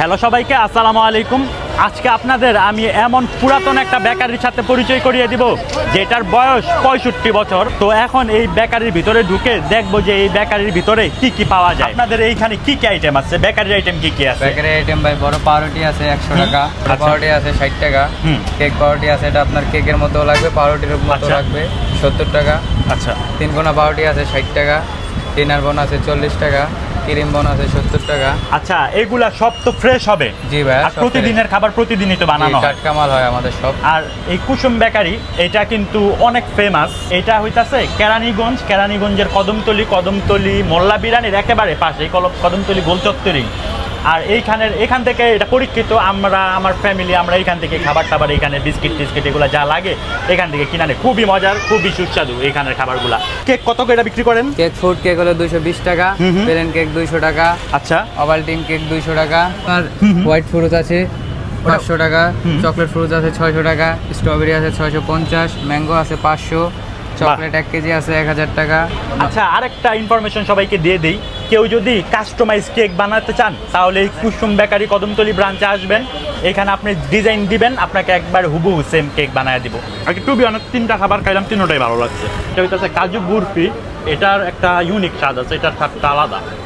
Hello সবাইকে, আসসালামু আলাইকুম। আজকে আপনাদের আমি এমন পুরাতন একটা বেকারির সাথে পরিচয় করিয়ে দিব যেটার বয়স 65 বছর। তো এখন এই বেকারির ভিতরে ঢুকে দেখবো যে এই বেকারির ভিতরে কি কি পাওয়া যায়। আপনাদের এইখানে কি কি আইটেম আছে, বেকারির আইটেম কি কি আছে? বেকারি আইটেম ভাই, বড় পাউরুটি আছে 100 টাকা, পাউরুটি আছে 60 টাকা, কেক পাউরুটি আছে, এটা আপনার কেকের মতো লাগবে, পাউরুটির মতো লাগবে 70 টাকা। আচ্ছা, 3 কোনা পাউরুটি আছে 60 টাকা, ডিনার বোন আছে 40 টাকা, ক্রিম বোন আছে 70 টাকা। আচ্ছা, এগুলা সব তো ফ্রেশ হবে? জি ভাই, আর প্রতিদিনের খাবার প্রতিদিনই তো বানানো হয়? টাটকা মাল হয় আমাদের সব। আর এই কুসুম বেকারি এটা কিন্তু অনেক ফেমাস। এটা হইতাছে কেরানীগঞ্জের কদমতলি মোল্লা বিরানির একেবারে পাশে, এই কদমতলি গোল চত্বরি। আর এখান থেকে এটা পরীক্ষিত। আমার ফ্যামিলি আমরা এইখান থেকে খাবার টাবার, এখানে বিস্কিট টিস্কিট এগুলো যা লাগে এখান থেকে কিনে নেয়। খুবই মজার, খুবই সুস্বাদু এখানের খাবারগুলা। কেক কত করে বিক্রি করেন? কেক ফুড কেক হলো 220 টাকা, প্লেন কেক 200 টাকা, আচ্ছা, ওভালটিন কেক 200 টাকা, আর হোয়াইট ফ্রুট আছে 500 টাকা, চকলেট ফ্রুট আছে 600 টাকা, স্ট্রবেরি আছে 650, ম্যাঙ্গো আছে 500, চকলেট 1 কেজি আছে 1000 টাকা। আচ্ছা, আরেকটা ইনফরমেশন সবাইকে দিয়ে দিই, কেউ যদি কাস্টমাইজ কেক বানাতে চান তাহলে এই কুসুম বেকারি কদমতলি ব্রাঞ্চে আসবেন। এখানে আপনি ডিজাইন দিবেন, আপনাকে একবার হুবহু সেম কেক বানায় দিব। আর টু বি অনেক 3টা খাবার খাইলাম, 3টাই ভালো লাগছে। এটা হইতেছে কাজু বরফি, এটার একটা ইউনিক স্বাদ আছে, এটার স্বাদটা আলাদা।